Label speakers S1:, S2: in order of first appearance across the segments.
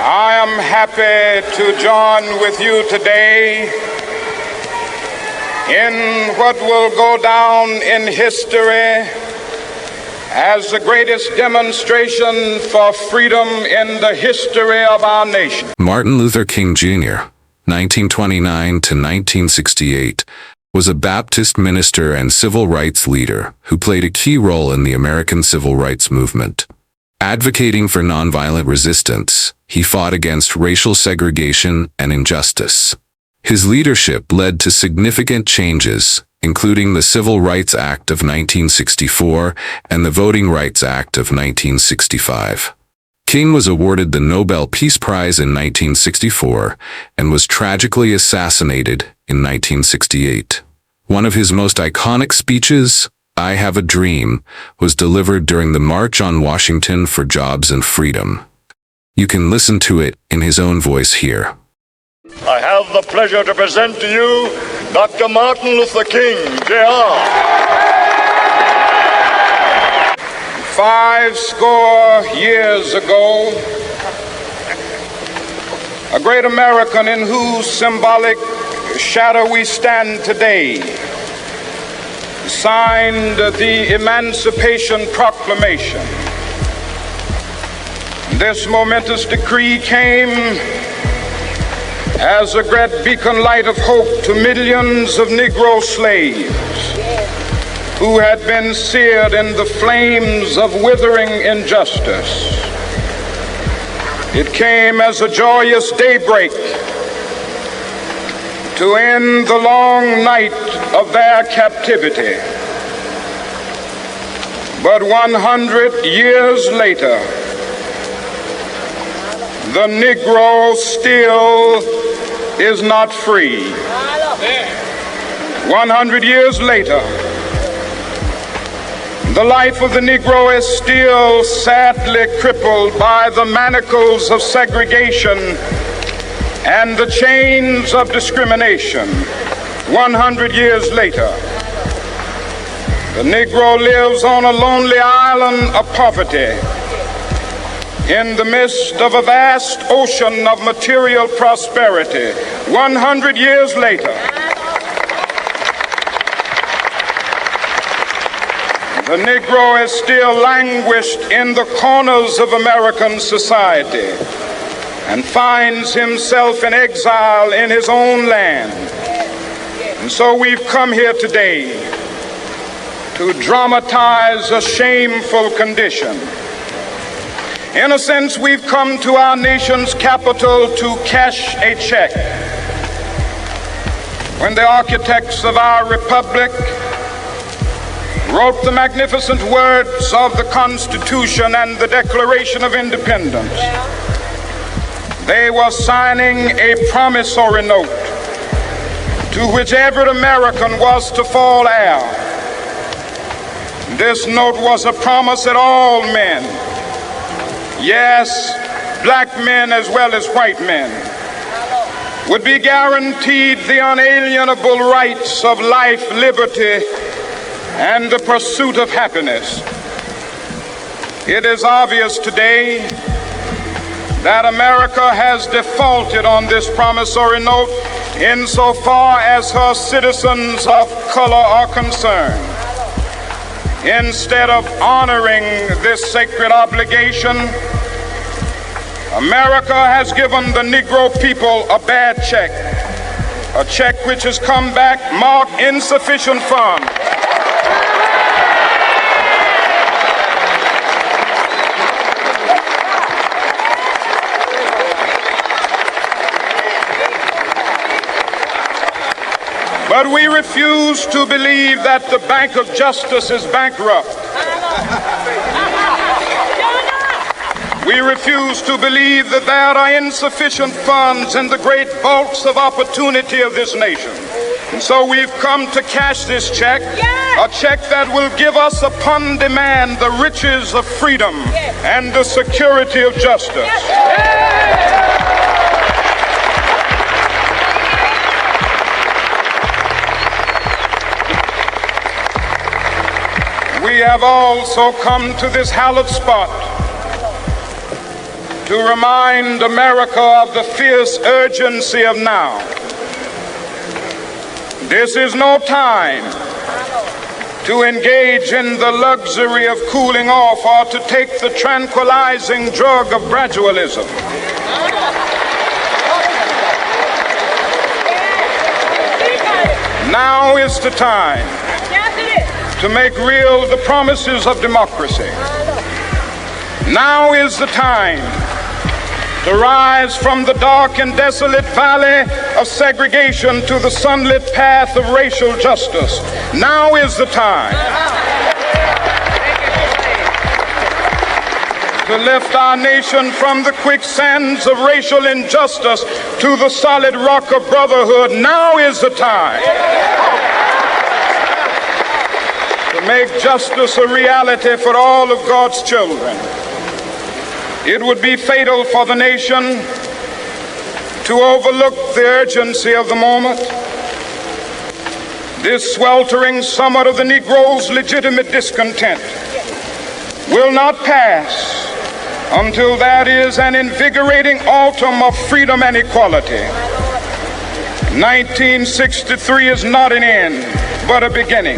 S1: I am happy to join with you today in what will go down in history as the greatest demonstration for freedom in the history of our nation.
S2: Martin Luther King Jr., 1929 to 1968, was a Baptist minister and civil rights leader who played a key role in the American civil rights movement. Advocating for nonviolent resistance, he fought against racial segregation and injustice. His leadership led to significant changes, including the Civil Rights Act of 1964 and the Voting Rights Act of 1965. King was awarded the Nobel Peace Prize in 1964 and was tragically assassinated in 1968. One of his most iconic speeches, "I Have a Dream," was delivered during the March on Washington for Jobs and Freedom. You can listen to it in his own voice here.
S3: I have the pleasure to present to you Dr. Martin Luther King, Jr.
S1: 50 years ago, a great American in whose symbolic shadow we stand today signed the Emancipation Proclamation. This momentous decree came as a great beacon light of hope to millions of Negro slaves who had been seared in the flames of withering injustice. It came as a joyous daybreak to end the long night of their captivity. But 100 years later, the Negro still is not free. 100 years later, the life of the Negro is still sadly crippled by the manacles of segregation and the chains of discrimination. 100 years later, the Negro lives on a lonely island of poverty in the midst of a vast ocean of material prosperity. 100 years later, the Negro is still languished in the corners of American society and finds himself in exile in his own land. And so we've come here today to dramatize a shameful condition. In a sense, we've come to our nation's capital to cash a check. When the architects of our republic wrote the magnificent words of the Constitution and the Declaration of Independence, they were signing a promissory note to which every American was to fall heir. This note was a promise that all men, yes, black men as well as white men, would be guaranteed the unalienable rights of life, liberty, and the pursuit of happiness. It is obvious today that America has defaulted on this promissory note insofar as her citizens of color are concerned. Instead of honoring this sacred obligation, America has given the Negro people a bad check, a check which has come back marked insufficient funds. But we refuse to believe that the Bank of Justice is bankrupt. We refuse to believe that there are insufficient funds in the great vaults of opportunity of this nation. And so we've come to cash this check, a check that will give us upon demand the riches of freedom and the security of justice. We have also come to this hallowed spot to remind America of the fierce urgency of now. This is no time to engage in the luxury of cooling off or to take the tranquilizing drug of gradualism. Now is the time to make real the promises of democracy. Now is the time to rise from the dark and desolate valley of segregation to the sunlit path of racial justice. Now is the time to lift our nation from the quicksands of racial injustice to the solid rock of brotherhood. Now is the time to make justice a reality for all of God's children. It would be fatal for the nation to overlook the urgency of the moment. This sweltering summit of the Negro's legitimate discontent will not pass until that is an invigorating autumn of freedom and equality. 1963 is not an end, but a beginning.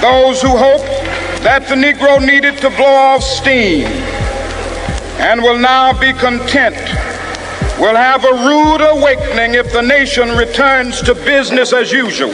S1: Those who hope that the Negro needed to blow off steam and will now be content will have a rude awakening if the nation returns to business as usual.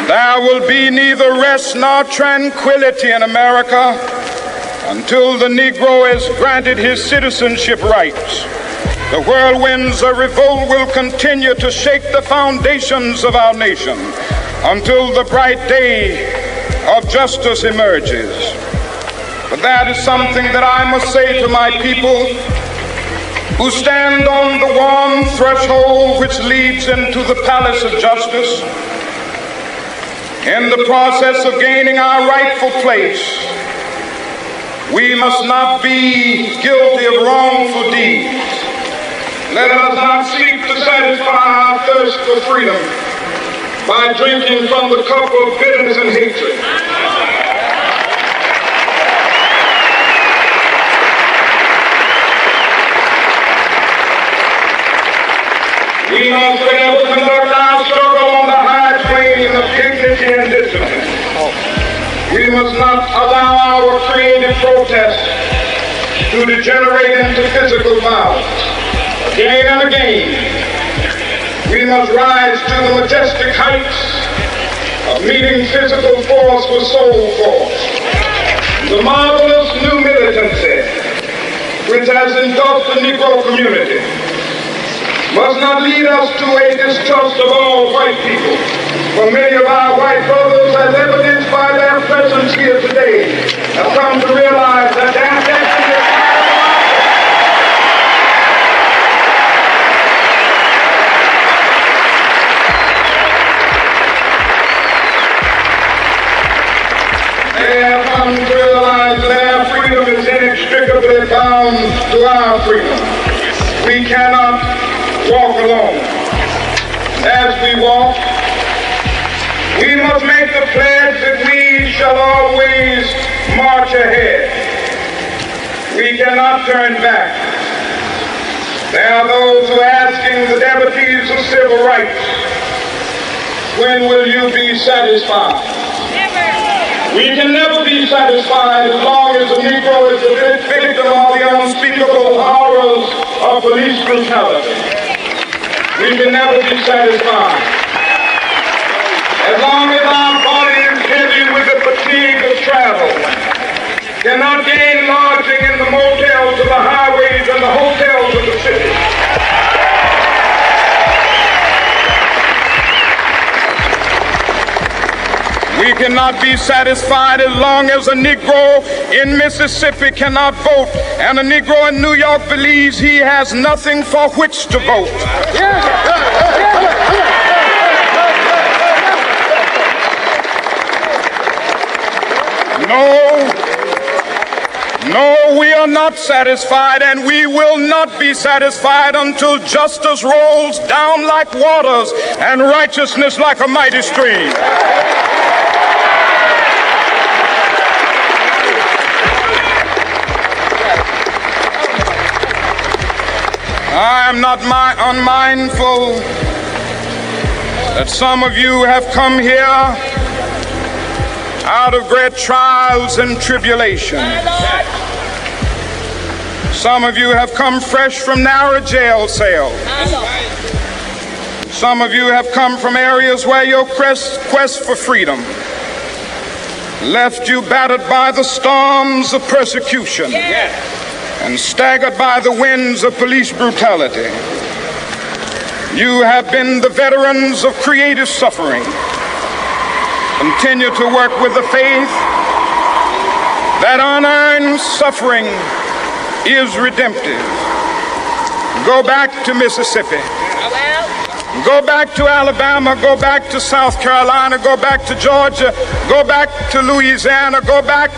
S1: There will be neither rest nor tranquility in America until the Negro is granted his citizenship rights. The whirlwinds of revolt will continue to shake the foundations of our nation until the bright day of justice emerges. But that is something that I must say to my people who stand on the warm threshold which leads into the palace of justice. In the process of gaining our rightful place, we must not be guilty of wrongful deeds. Let us not seek to satisfy our thirst for freedom by drinking from the cup of bitterness and hatred. We must be able to conduct our struggle on the high plane of dignity and discipline. We must not allow our creative protest to degenerate into physical violence. Again and again, we must rise to the majestic heights of meeting physical force with soul force. The marvelous new militancy which has engulfed the Negro community must not lead us to a distrust of all white people. For many of our white brothers, as evidenced by their presence here today, have come to realize that their destiny is they have come to realize that their freedom is inextricably bound to our freedom. We cannot walk alone. As we walk, we must make the pledge that we shall always march ahead. We cannot turn back. There are those who are asking the devotees of civil rights, when will you be satisfied? We can never be satisfied as long as the Negro is the victim of the unspeakable horrors of police brutality. We can never be satisfied as long as our body is heavy with the fatigue of travel, cannot gain lodging in the motels of the highways and the hotels of the city. We cannot be satisfied as long as a Negro in Mississippi cannot vote and a Negro in New York believes he has nothing for which to vote. No, we are not satisfied, and we will not be satisfied until justice rolls down like waters and righteousness like a mighty stream. I am not unmindful that some of you have come here out of great trials and tribulations. Some of you have come fresh from narrow jail cells. Some of you have come from areas where your quest for freedom left you battered by the storms of persecution and staggered by the winds of police brutality. You have been the veterans of creative suffering. Continue to work with the faith that unearned suffering is redemptive. Go back to Mississippi. Go back to Alabama. Go back to South Carolina. Go back to Georgia. Go back to Louisiana. Go back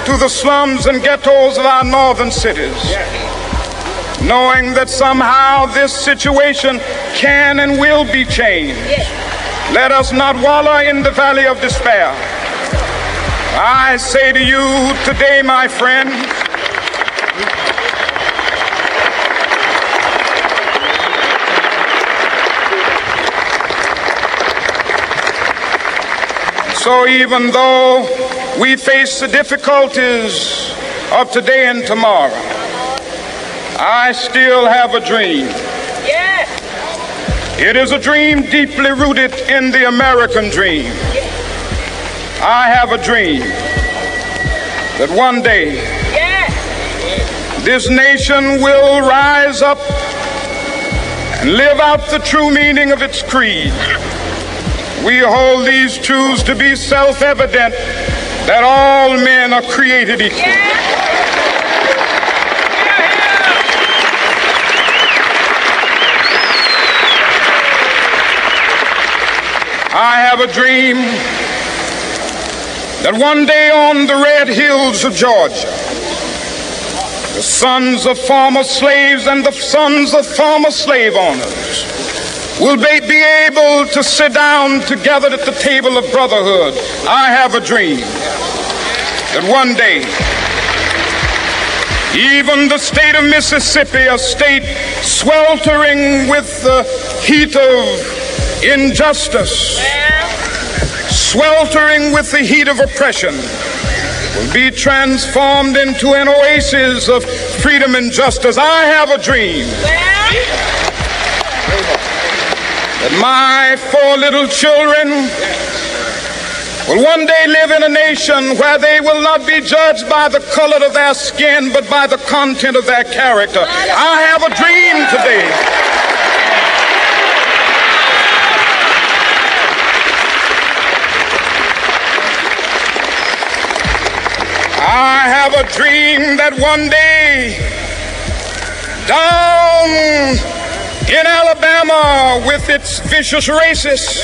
S1: to the slums and ghettos of our northern cities. Knowing that somehow this situation can and will be changed. Let us not wallow in the valley of despair. I say to you today, my friend, so even though we face the difficulties of today and tomorrow, I still have a dream. It is a dream deeply rooted in the American dream. I have a dream that one day this nation will rise up and live out the true meaning of its creed. We hold these truths to be self-evident, that all men are created equal. I have a dream that one day on the red hills of Georgia, the sons of former slaves and the sons of former slave owners will be able to sit down together at the table of brotherhood. I have a dream that one day even the state of Mississippi, a state sweltering with the heat of injustice, sweltering with the heat of oppression, will be transformed into an oasis of freedom and justice. I have a dream that my 4 little children will one day live in a nation where they will not be judged by the color of their skin, but by the content of their character. I have a dream today I have a dream that one day down in Alabama, with its vicious racists,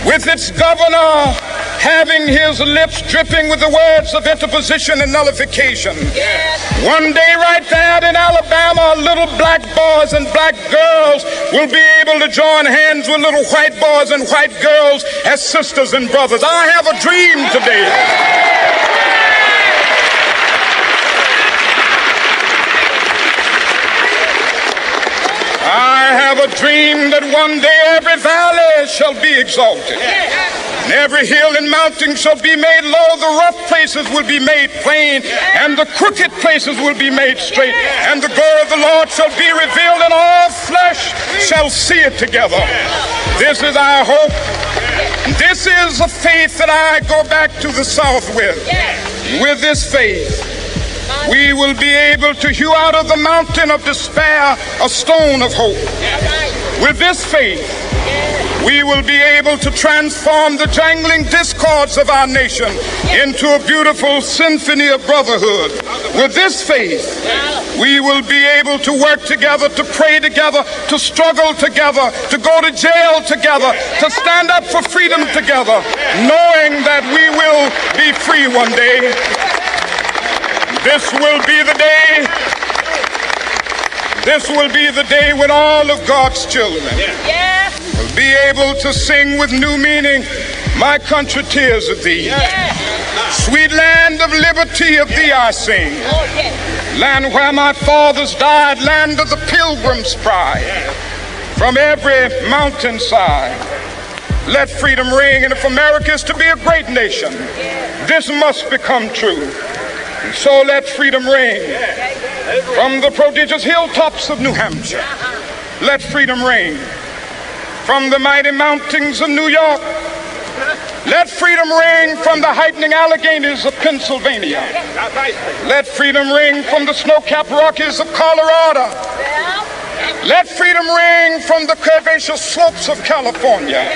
S1: with its governor having his lips dripping with the words of interposition and nullification. One day right there in Alabama, little black boys and black girls will be able to join hands with little white boys and white girls as sisters and brothers. I have a dream today I have a dream that one day every valley shall be exalted, and every hill and mountain shall be made low. The rough places will be made plain, and the crooked places will be made straight. And the glory of the Lord shall be revealed, and all flesh shall see it together. This is our hope. This is a faith that I go back to the South with. With this faith, we will be able to hew out of the mountain of despair a stone of hope. With this faith, we will be able to transform the jangling discords of our nation into a beautiful symphony of brotherhood. With this faith, we will be able to work together, to pray together, to struggle together, to go to jail together, to stand up for freedom together, knowing that we will be free one day. This will be the day. This will be the day when all of God's children will be able to sing with new meaning, my country, tears of thee. Sweet land of liberty, of thee I sing. Land where my fathers died, land of the pilgrim's pride. From every mountainside, let freedom ring. And if America is to be a great nation, this must become true. And so let freedom ring. From the prodigious hilltops of New Hampshire, let freedom ring. From the mighty mountains of New York, let freedom ring. From the heightening Alleghenies of Pennsylvania, let freedom ring. From the snow-capped Rockies of Colorado, let freedom ring. From the curvaceous slopes of California.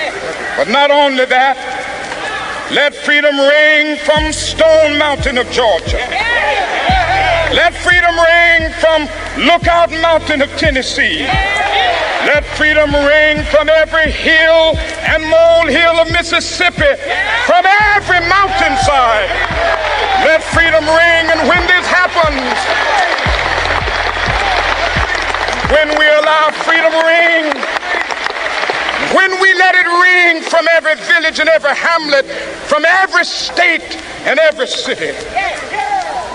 S1: But not only that, let freedom ring from Stone Mountain of Georgia. Let freedom ring from Lookout Mountain of Tennessee. Let freedom ring from every hill and molehill of Mississippi, from every mountainside. Let freedom ring. And when this happens, when we allow freedom to ring, when we let it ring from every village and every hamlet, from every state and every city,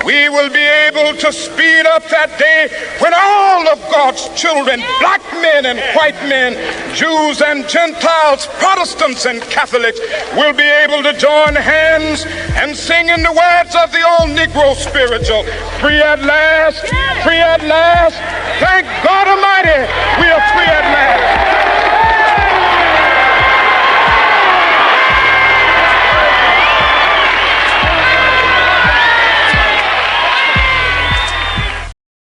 S1: we will be able to speed up that day when all of God's children, black men and white men, Jews and Gentiles, Protestants and Catholics, will be able to join hands and sing in the words of the old Negro spiritual, free at last, free at last. Thank God Almighty, we are free at last.